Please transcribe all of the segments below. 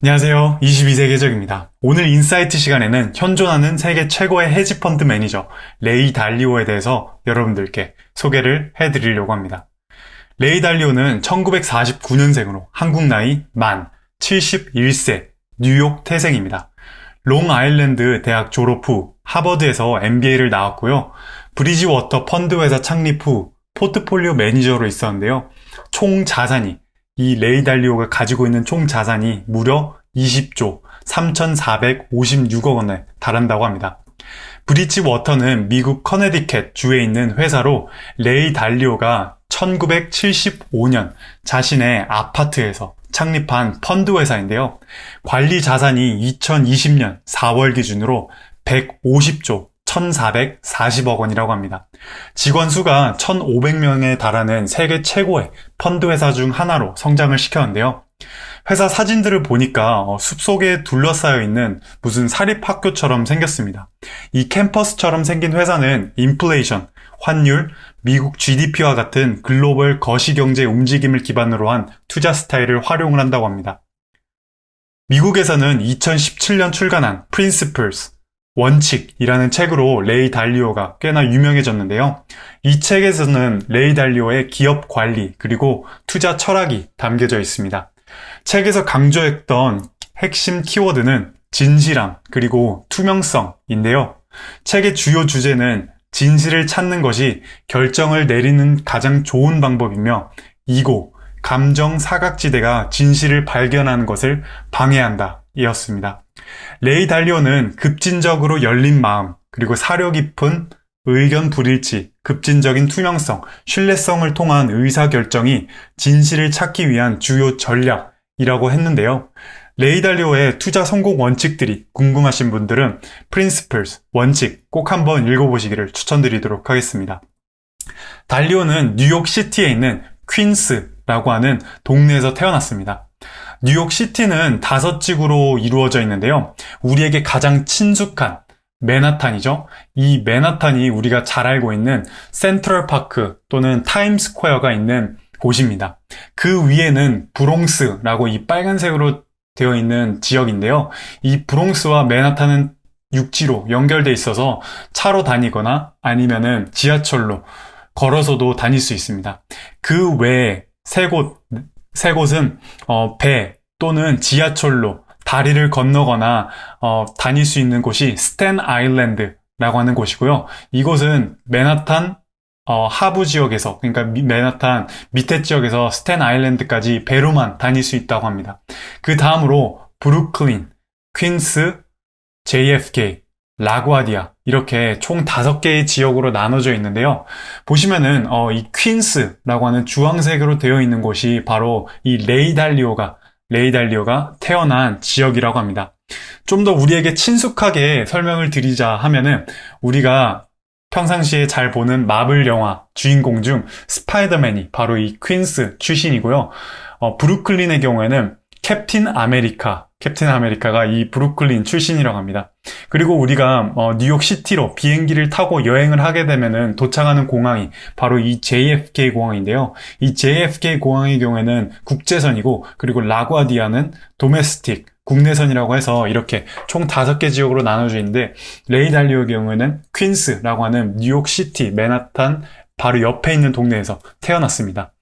안녕하세요. 22세기 적입니다. 오늘 인사이트 시간에는 현존하는 세계 최고의 헤지펀드 매니저 레이 달리오에 대해서 여러분들께 소개를 해드리려고 합니다. 레이 달리오는 1949년생으로 한국 나이 만 71세 뉴욕 태생입니다. 롱아일랜드 대학 졸업 후 하버드에서 MBA를 나왔고요. 브리지워터 펀드 회사 창립 후 포트폴리오 매니저로 있었는데요. 총 자산이 이 레이 달리오가 가지고 있는 총 자산이 무려 20조 3,456억 원에 달한다고 합니다. 브리지워터는 미국 커네디켓 주에 있는 회사로 레이 달리오가 1975년 자신의 아파트에서 창립한 펀드 회사인데요. 관리 자산이 2020년 4월 기준으로 150조 1,440억 원이라고 합니다. 직원 수가 1,500명에 달하는 세계 최고의 펀드 회사 중 하나로 성장을 시켰는데요. 회사 사진들을 보니까 숲속에 둘러싸여 있는 무슨 사립학교처럼 생겼습니다. 이 캠퍼스처럼 생긴 회사는 인플레이션, 환율, 미국 GDP와 같은 글로벌 거시경제 움직임을 기반으로 한 투자 스타일을 활용을 한다고 합니다. 미국에서는 2017년 출간한 Principles, 원칙이라는 책으로 레이 달리오가 꽤나 유명해졌는데요. 이 책에서는 레이 달리오의 기업 관리 그리고 투자 철학이 담겨져 있습니다. 책에서 강조했던 핵심 키워드는 진실함 그리고 투명성인데요. 책의 주요 주제는 진실을 찾는 것이 결정을 내리는 가장 좋은 방법이며 이고 감정 사각지대가 진실을 발견하는 것을 방해한다 이었습니다. 레이 달리오는 급진적으로 열린 마음, 그리고 사려 깊은 의견 불일치, 급진적인 투명성, 신뢰성을 통한 의사결정이 진실을 찾기 위한 주요 전략이라고 했는데요. 레이 달리오의 투자 성공 원칙들이 궁금하신 분들은 Principles, 원칙 꼭 한번 읽어보시기를 추천드리도록 하겠습니다. 달리오는 뉴욕시티에 있는 퀸스라고 하는 동네에서 태어났습니다. 뉴욕시티는 5지구로 이루어져 있는데요. 우리에게 가장 친숙한 맨하탄이죠. 이 맨하탄이 우리가 잘 알고 있는 센트럴파크 또는 타임스퀘어가 있는 곳입니다. 그 위에는 브롱스라고 이 빨간색으로 되어 있는 지역인데요. 이 브롱스와 맨하탄은 육지로 연결돼 있어서 차로 다니거나 아니면은 지하철로 걸어서도 다닐 수 있습니다. 그 외에 세 곳은 배 또는 지하철로 다리를 건너거나 다닐 수 있는 곳이 스탠 아일랜드라고 하는 곳이고요. 이곳은 맨하탄 하부 지역에서 그러니까 맨하탄 밑에 지역에서 스탠 아일랜드까지 배로만 다닐 수 있다고 합니다. 그 다음으로 브루클린, 퀸스, JFK, 라구아디아 이렇게 총 5개의 지역으로 나눠져 있는데요. 보시면은 이 퀸스라고 하는 주황색으로 되어 있는 곳이 바로 이 레이 달리오가 태어난 지역이라고 합니다. 좀 더 우리에게 친숙하게 설명을 드리자 하면은 우리가 평상시에 잘 보는 마블 영화 주인공 중 스파이더맨이 바로 이 퀸스 출신이고요. 브루클린의 경우에는 캡틴 아메리카가 이 브루클린 출신이라고 합니다. 그리고 우리가 뉴욕시티로 비행기를 타고 여행을 하게 되면은 도착하는 공항이 바로 이 JFK 공항인데요. 이 JFK 공항의 경우에는 국제선이고 그리고 라구아디아는 도메스틱, 국내선이라고 해서 이렇게 총 5개 지역으로 나눠져 있는데 레이 달리오의 경우에는 퀸스라고 하는 뉴욕시티, 맨하탄 바로 옆에 있는 동네에서 태어났습니다.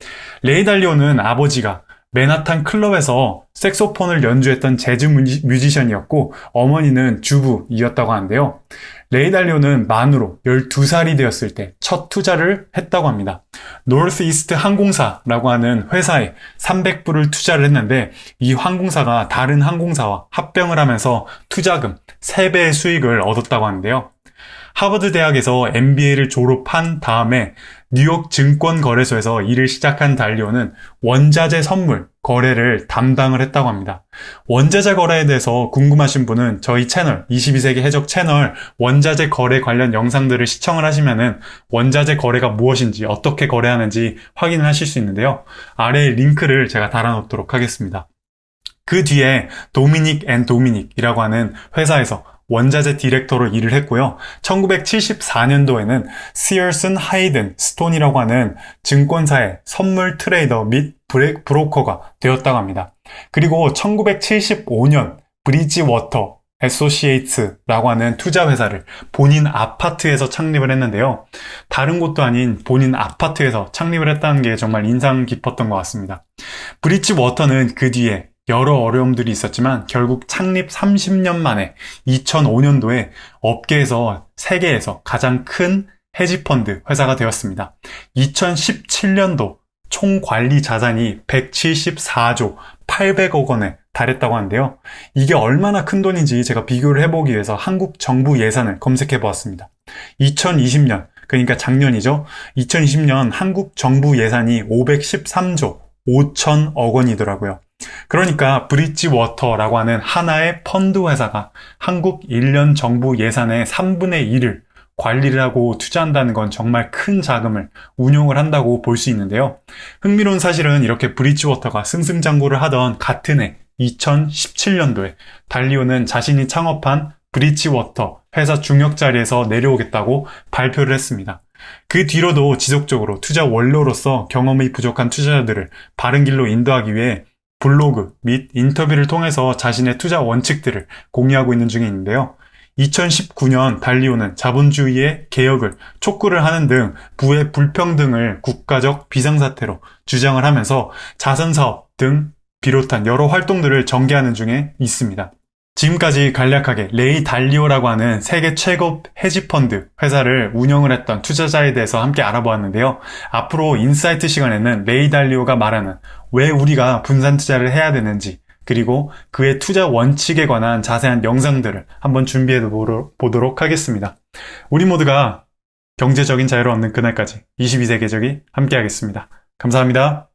레이 달리오는 아버지가 맨하탄 클럽에서 색소폰을 연주했던 재즈 뮤지션이었고 어머니는 주부이었다고 하는데요. 레이 달리오는 만으로 12살이 되었을 때 첫 투자를 했다고 합니다. 노스이스트 항공사라고 하는 회사에 300불을 투자를 했는데 이 항공사가 다른 항공사와 합병을 하면서 투자금 3배의 수익을 얻었다고 하는데요. 하버드 대학에서 MBA를 졸업한 다음에 뉴욕 증권거래소에서 일을 시작한 달리오는 원자재 선물 거래를 담당을 했다고 합니다. 원자재 거래에 대해서 궁금하신 분은 저희 채널 22세기 해적 채널 원자재 거래 관련 영상들을 시청을 하시면은 원자재 거래가 무엇인지 어떻게 거래하는지 확인을 하실 수 있는데요. 아래에 링크를 제가 달아놓도록 하겠습니다. 그 뒤에 도미닉 앤 도미닉이라고 하는 회사에서 원자재 디렉터로 일을 했고요. 1974년도에는 시얼슨 하이든 스톤이라고 하는 증권사의 선물 트레이더 및 브로커가 되었다고 합니다. 그리고 1975년 브리지워터 애소시에이츠라고 하는 투자 회사를 본인 아파트에서 창립을 했는데요. 다른 곳도 아닌 본인 아파트에서 창립을 했다는 게 정말 인상 깊었던 것 같습니다. 브리지워터는 그 뒤에 여러 어려움들이 있었지만 결국 창립 30년 만에 2005년도에 업계에서 세계에서 가장 큰 헤지펀드 회사가 되었습니다. 2017년도 총 관리 자산이 174조 800억 원에 달했다고 하는데요. 이게 얼마나 큰 돈인지 제가 비교를 해보기 위해서 한국 정부 예산을 검색해 보았습니다. 2020년, 그러니까 작년이죠. 2020년 한국 정부 예산이 513조 5천억 원이더라고요. 그러니까 브릿지워터라고 하는 하나의 펀드 회사가 한국 1년 정부 예산의 3분의 1을 관리를 하고 투자한다는 건 정말 큰 자금을 운용을 한다고 볼 수 있는데요. 흥미로운 사실은 이렇게 브릿지워터가 승승장구를 하던 같은 해 2017년도에 달리오는 자신이 창업한 브릿지워터 회사 중역 자리에서 내려오겠다고 발표를 했습니다. 그 뒤로도 지속적으로 투자 원로로서 경험이 부족한 투자자들을 바른 길로 인도하기 위해 블로그 및 인터뷰를 통해서 자신의 투자 원칙들을 공유하고 있는 중에 있는데요. 2019년 달리오는 자본주의의 개혁을 촉구를 하는 등 부의 불평등을 국가적 비상사태로 주장을 하면서 자선사업 등 비롯한 여러 활동들을 전개하는 중에 있습니다. 지금까지 간략하게 레이 달리오라고 하는 세계 최고 헤지펀드 회사를 운영을 했던 투자자에 대해서 함께 알아보았는데요. 앞으로 인사이트 시간에는 레이 달리오가 말하는 왜 우리가 분산 투자를 해야 되는지, 그리고 그의 투자 원칙에 관한 자세한 영상들을 한번 준비해 보도록 하겠습니다. 우리 모두가 경제적인 자유를 얻는 그날까지 22세기적이 함께하겠습니다. 감사합니다.